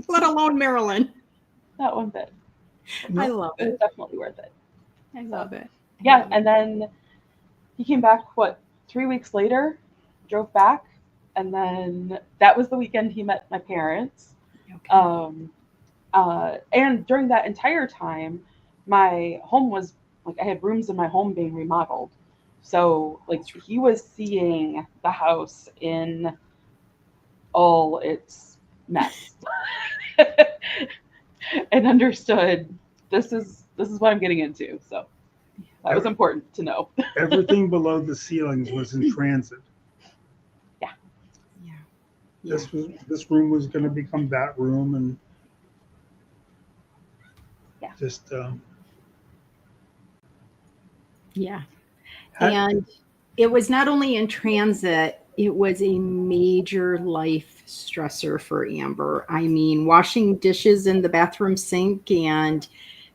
let alone Maryland. Not one bit. I love It was it. definitely worth it. I love it. Yeah. And then he came back, 3 weeks later, drove back. And then that was the weekend he met my parents. Okay. And during that entire time, my home was like, I had rooms in my home being remodeled. So like he was seeing the house in all its mess and understood this is what I'm getting into. So that was important to know. Everything below the ceilings was in transit. Yeah. This room was going to become that room, and just Yeah. And it was not only in transit, it was a major life stressor for Amber. I mean, washing dishes in the bathroom sink and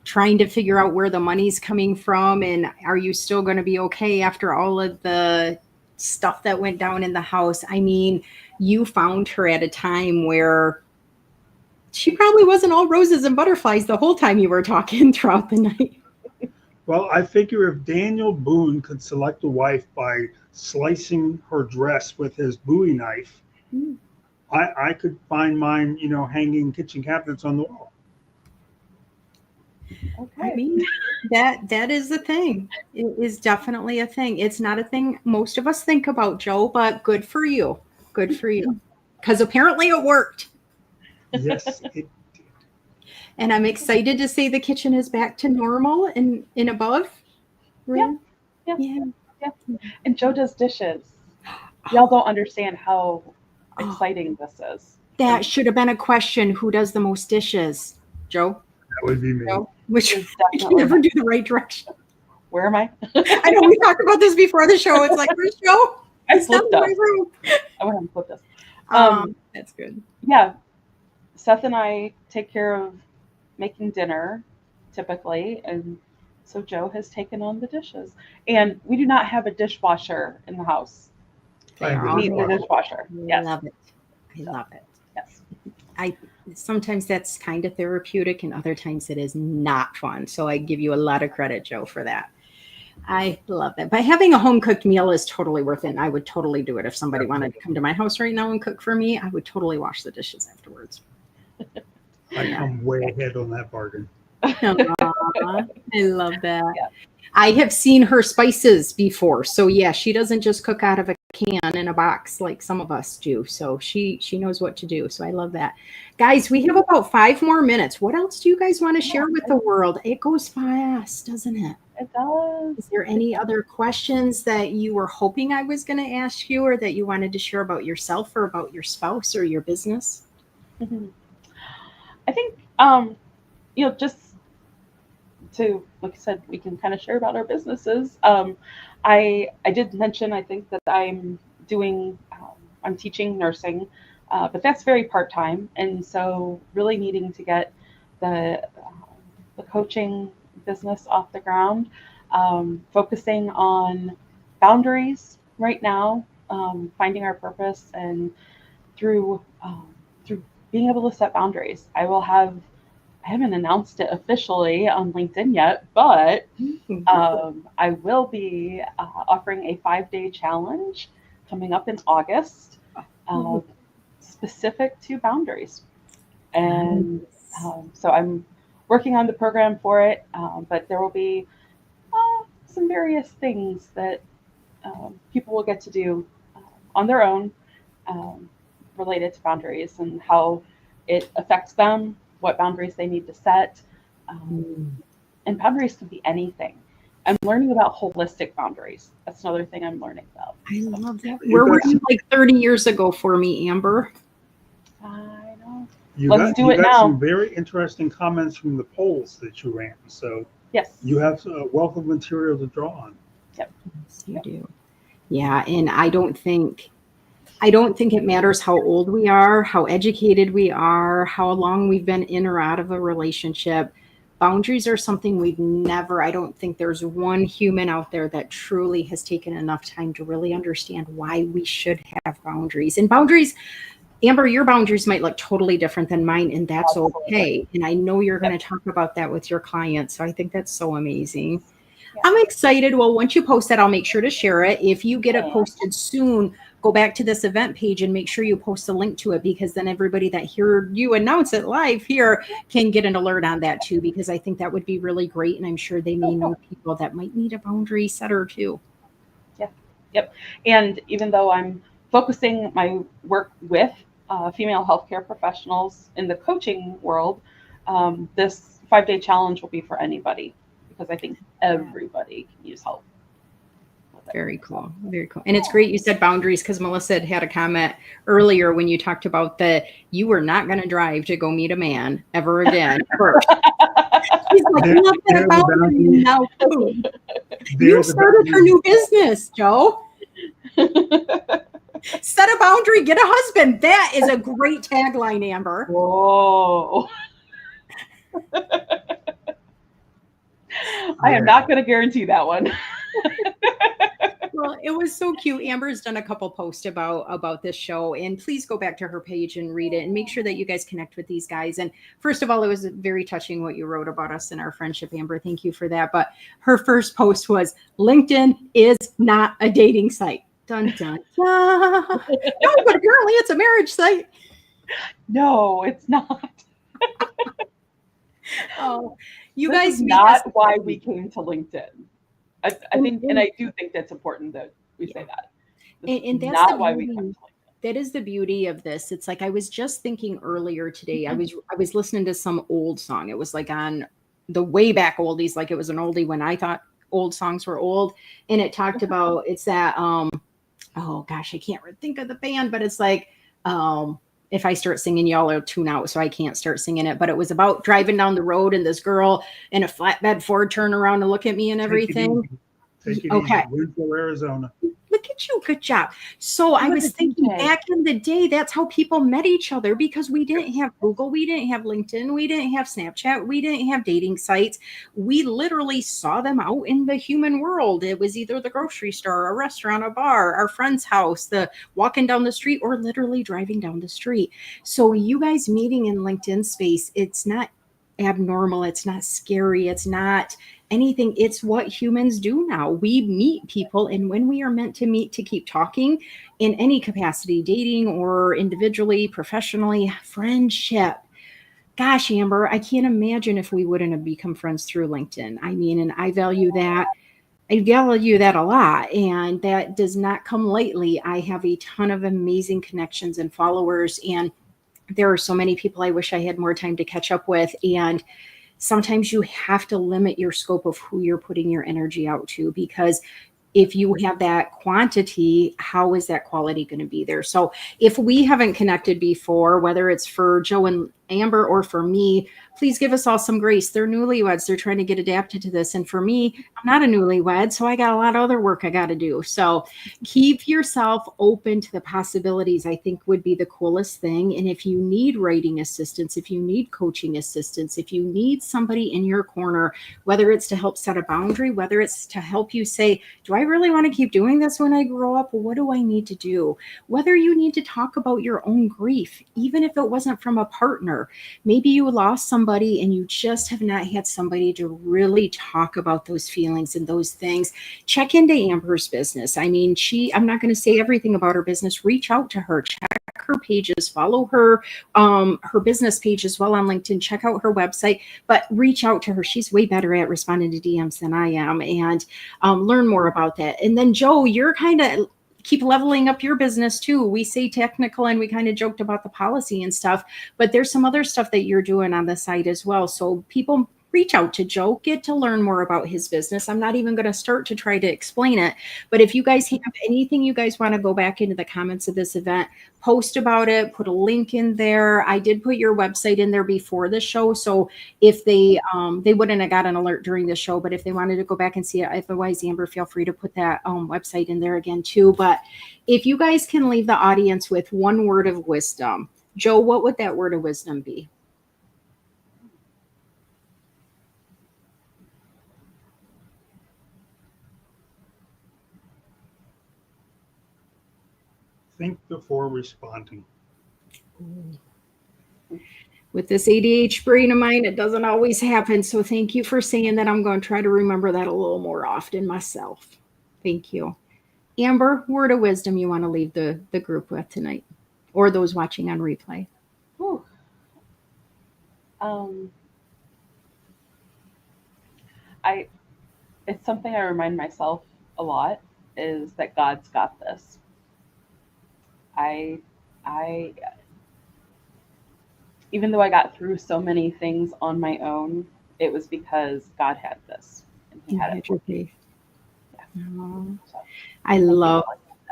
trying to figure out where the money's coming from, and are you still going to be okay after all of the stuff that went down in the house. I mean, you found her at a time where she probably wasn't all roses and butterflies the whole time you were talking throughout the night. Well, I figure if Daniel Boone could select a wife by slicing her dress with his Bowie knife, I could find mine, hanging kitchen cabinets on the wall. Okay. I mean, that is the thing. It is definitely a thing. It's not a thing most of us think about, Joe, but good for you. Good for you. Because apparently it worked. Yes, it did. And I'm excited to say the kitchen is back to normal and above. Yeah. And Joe does dishes. Y'all don't understand how exciting this is. That should have been a question. Who does the most dishes? Joe? That would be me. Joe? Which It's I can never do the right direction. Where am I? I know we talked about this before the show. It's like, where's Joe? I He's not flipped in us. my room. I went ahead and flip this. That's good. Yeah. Seth and I take care of making dinner typically, and so Joe has taken on the dishes. And we do not have a dishwasher in the house. I have They a We need the dishwasher. dishwasher. Yes. Love it. I love it. Yes. Sometimes that's kind of therapeutic and other times it is not fun. So I give you a lot of credit, Joe, for that. I love that. But having a home cooked meal is totally worth it. And I would totally do it. If somebody wanted to come to my house right now and cook for me, I would totally wash the dishes afterwards. I come way ahead on that bargain. Aw, I love that. Yeah. I have seen her spices before. So yeah, she doesn't just cook out of a can in a box like some of us do. So she knows what to do. So I love that. Guys, we have about 5 more minutes. What else do you guys want to share with the world? It goes fast, doesn't it? It does. Is there any other questions that you were hoping I was going to ask you or that you wanted to share about yourself or about your spouse or your business? I think just to, like I said, we can kind of share about our businesses. I did mention, I think that I'm teaching nursing, but that's very part time, and so really needing to get the coaching business off the ground, focusing on boundaries right now, finding our purpose, and through being able to set boundaries. I haven't announced it officially on LinkedIn yet, but I will be offering a 5-day challenge coming up in August, specific to boundaries. And so I'm working on the program for it, but there will be some various things that people will get to do on their own, related to boundaries and how it affects them, what boundaries they need to set. And boundaries can be anything. I'm learning about holistic boundaries. That's another thing I'm learning about. I love that. Where were you like 30 years ago for me, Amber? I know. You Let's do it got now. some very interesting comments from the polls that you ran. So Yes. you have a wealth of material to draw on. Yep. Yes, you do. Yeah, and I don't think it matters how old we are, how educated we are, how long we've been in or out of a relationship. Boundaries are something I don't think there's one human out there that truly has taken enough time to really understand why we should have boundaries. And boundaries, Amber, your boundaries might look totally different than mine, and that's okay. And I know you're going to talk about that with your clients. So I think that's so amazing. I'm excited. Well, once you post that, I'll make sure to share it. If you get it posted soon, go back to this event page and make sure you post a link to it, because then everybody that heard you announce it live here can get an alert on that too, because I think that would be really great. And I'm sure they may know people that might need a boundary setter too. Yep. And even though I'm focusing my work with female healthcare professionals in the coaching world, this 5-day challenge will be for anybody, because I think everybody can use help. Very cool. Very cool. And it's great you said boundaries, because Melissa had a comment earlier when you talked about that you were not going to drive to go meet a man ever again. First. She's like, look at a boundary now. You started her new business, Joe. Set a boundary, get a husband. That is a great tagline, Amber. Whoa. I am not going to guarantee that one. Well, it was so cute. Amber's done a couple posts about this show, and please go back to her page and read it and make sure that you guys connect with these guys. And first of all, it was very touching what you wrote about us and our friendship, Amber. Thank you for that. But her first post was, LinkedIn is not a dating site. Dun, dun, dun. No, but apparently it's a marriage site. No, it's not. Oh, you this guys is not why we came to LinkedIn. I think, and I do think that's important that we say that. And that's not why we come to LinkedIn. That is the beauty of this. It's like, I was just thinking earlier today, I was listening to some old song. It was like on the way back oldies, like it was an oldie when I thought old songs were old. And it talked about, it's that, oh gosh, I can't think of the band, but it's like, if I start singing, y'all will tune out, so I can't start singing it. But it was about driving down the road and this girl in a flatbed Ford turn around and look at me and everything. Take it okay. easy. Winslow, Arizona. Look at you. Good job. So I was thinking back in the day, that's how people met each other, because we didn't have Google. We didn't have LinkedIn. We didn't have Snapchat. We didn't have dating sites. We literally saw them out in the human world. It was either the grocery store, a restaurant, a bar, our friend's house, the walking down the street, or literally driving down the street. So you guys meeting in LinkedIn space, it's not abnormal. It's not scary. It's not anything. It's what humans do now. We meet people, and when we are meant to meet to keep talking in any capacity, dating or individually, professionally, friendship, gosh, Amber, I can't imagine if we wouldn't have become friends through LinkedIn. I mean, and I value that. I value that a lot, and that does not come lightly. I have a ton of amazing connections and followers, and there are so many people I wish I had more time to catch up with. And sometimes you have to limit your scope of who you're putting your energy out to, because if you have that quantity, how is that quality going to be there? So if we haven't connected before, whether it's for Joe and Amber or for me, please give us all some grace. They're newlyweds. They're trying to get adapted to this. And for me, I'm not a newlywed, so I got a lot of other work I got to do. So keep yourself open to the possibilities, I think would be the coolest thing. And if you need writing assistance, if you need coaching assistance, if you need somebody in your corner, whether it's to help set a boundary, whether it's to help you say, do I really want to keep doing this when I grow up? What do I need to do? Whether you need to talk about your own grief, even if it wasn't from a partner, maybe you lost somebody and you just have not had somebody to really talk about those feelings and those things. Check into Amber's business. I mean, I'm not going to say everything about her business. Reach out to her, check her pages, follow her business page as well on LinkedIn, check out her website, but reach out to her. She's way better at responding to DMs than I am, and learn more about that. And then Joe, you're kind of keep leveling up your business too. We say technical and we kind of joked about the policy and stuff, but there's some other stuff that you're doing on the site as well. So people reach out to Joe, get to learn more about his business. I'm not even going to start to try to explain it, but if you guys have anything you guys want to go back into the comments of this event, post about it, put a link in there. I did put your website in there before the show, so if they wouldn't have got an alert during the show, but if they wanted to go back and see it, otherwise, Amber, feel free to put that website in there again too. But if you guys can leave the audience with one word of wisdom, Joe, what would that word of wisdom be? Think before responding. With this ADHD brain of mine, it doesn't always happen. So thank you for saying that. I'm going to try to remember that a little more often myself. Thank you. Amber, word of wisdom you want to leave the group with tonight, or those watching on replay? Whew. It's something I remind myself a lot, is that God's got this. I even though I got through so many things on my own, it was because God had this and He had it for me. Yeah. So, I love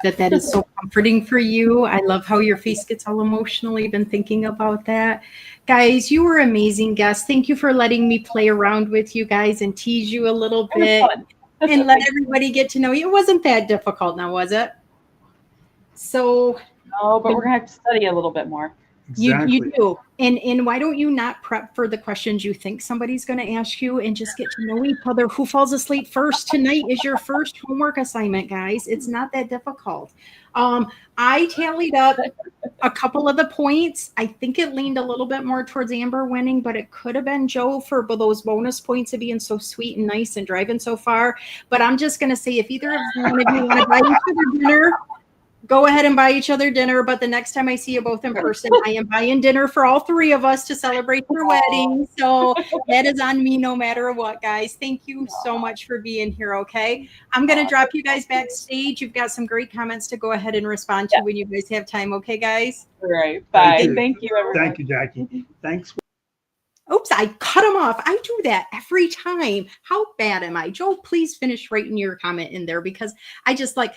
that is so comforting for you. I love how your face gets all emotional even thinking about that. Guys, you were amazing guests. Thank you for letting me play around with you guys and tease you a little bit and let everybody get to know you. It wasn't that difficult now, was it? So no, but we're gonna have to study a little bit more. Exactly. You do. And why don't you not prep for the questions you think somebody's going to ask you and just get to know each other? Who falls asleep first tonight is your first homework assignment, guys. It's not that difficult. I tallied up a couple of the points. I think it leaned a little bit more towards Amber winning, but it could have been Joe for those bonus points of being so sweet and nice and driving so far. But I'm just going to say, if either of one of you want to buy each other dinner, go ahead and buy each other dinner. But the next time I see you both in person, I am buying dinner for all three of us to celebrate your wedding. So that is on me no matter what, guys. Thank you so much for being here, okay? I'm going to drop you guys backstage. You've got some great comments to go ahead and respond to when you guys have time, okay, guys? All right. Bye. Thank you, everyone. Thank you, Jackie. Thanks. Oops, I cut him off. I do that every time. How bad am I? Joe, please finish writing your comment in there, because I just I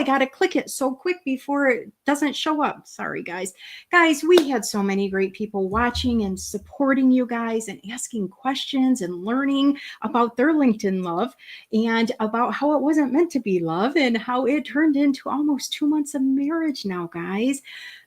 got to click it so quick before it doesn't show up. Sorry, guys. Guys, we had so many great people watching and supporting you guys and asking questions and learning about their LinkedIn love and about how it wasn't meant to be love and how it turned into almost 2 months of marriage now, guys.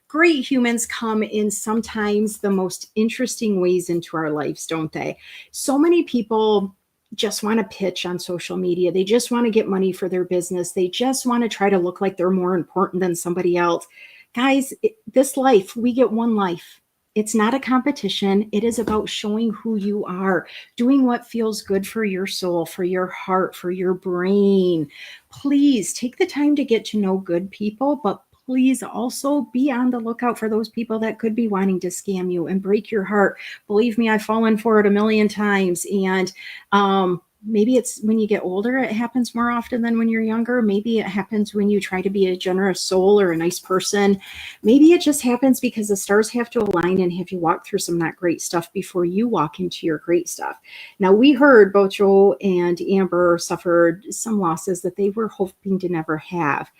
Great humans come in sometimes the most interesting ways into our lives, don't they? So many people just want to pitch on social media. They just want to get money for their business. They just want to try to look like they're more important than somebody else. Guys, this life, we get one life. It's not a competition. It is about showing who you are, doing what feels good for your soul, for your heart, for your brain. Please take the time to get to know good people, but please also be on the lookout for those people that could be wanting to scam you and break your heart. Believe me, I've fallen for it a million times. And maybe it's when you get older, it happens more often than when you're younger. Maybe it happens when you try to be a generous soul or a nice person. Maybe it just happens because the stars have to align and have you walk through some not great stuff before you walk into your great stuff. Now, we heard both Joe and Amber suffered some losses that they were hoping to never have.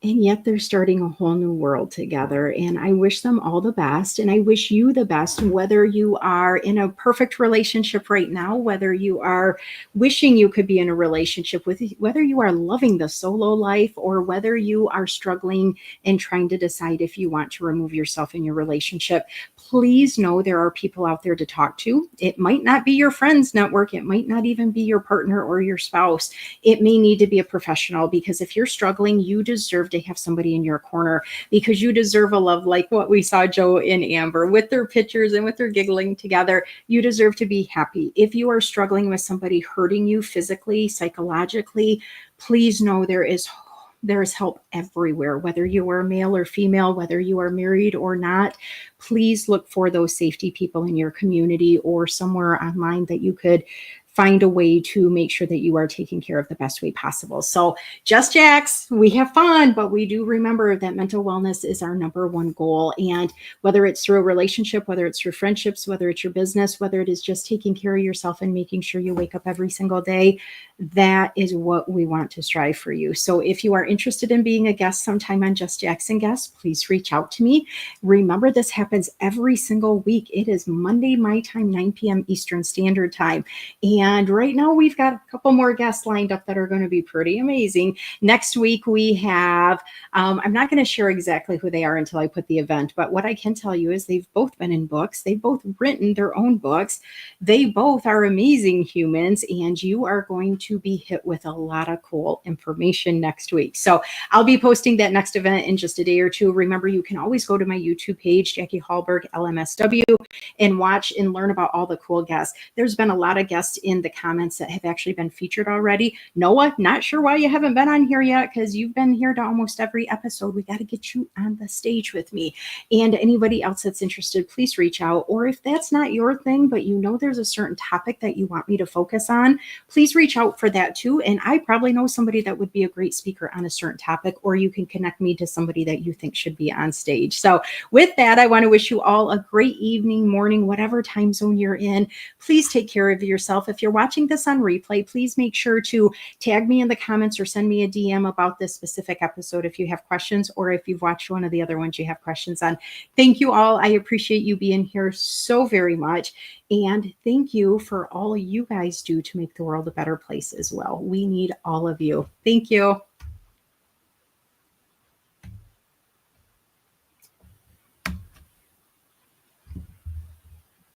And yet they're starting a whole new world together. And I wish them all the best. And I wish you the best, whether you are in a perfect relationship right now, whether you are wishing you could be in a relationship with, whether you are loving the solo life, or whether you are struggling and trying to decide if you want to remove yourself in your relationship. Please know there are people out there to talk to. It might not be your friends network. It might not even be your partner or your spouse. It may need to be a professional, because if you're struggling, you deserve to have somebody in your corner, because you deserve a love like what we saw Joe and Amber with their pictures and with their giggling together. You deserve to be happy. If you are struggling with somebody hurting you physically, psychologically, please know there is help everywhere, whether you are male or female, whether you are married or not. Please look for those safety people in your community or somewhere online that you could find a way to make sure that you are taken care of the best way possible. So just Jax, we have fun, but we do remember that mental wellness is our number one goal. And whether it's through a relationship, whether it's through friendships, whether it's your business, whether it is just taking care of yourself and making sure you wake up every single day, that is what we want to strive for you. So if you are interested in being a guest sometime on Just Jackson Guest, please reach out to me. Remember, this happens every single week. It is Monday, my time, 9 p.m. Eastern Standard Time. And right now we've got a couple more guests lined up that are going to be pretty amazing. Next week we have, I'm not going to share exactly who they are until I put the event, but what I can tell you is they've both been in books. They've both written their own books. They both are amazing humans, and you are going to be hit with a lot of cool information next week. So I'll be posting that next event in just a day or two. Remember, you can always go to my YouTube page, Jackie Hallberg, LMSW, and watch and learn about all the cool guests. There's been a lot of guests in the comments that have actually been featured already. Noah, not sure why you haven't been on here yet, because you've been here to almost every episode. We got to get you on the stage with me. And anybody else that's interested, please reach out. Or if that's not your thing, but you know there's a certain topic that you want me to focus on, please reach out for that too. And I probably know somebody that would be a great speaker on a certain topic, or you can connect me to somebody that you think should be on stage. So with that, I want to wish you all a great evening, morning, whatever time zone you're in. Please take care of yourself. If you're watching this on replay, please make sure to tag me in the comments or send me a DM about this specific episode if you have questions, or if you've watched one of the other ones you have questions on. Thank you all. I appreciate you being here so very much. And thank you for all you guys do to make the world a better place as well. We need all of you. Thank you.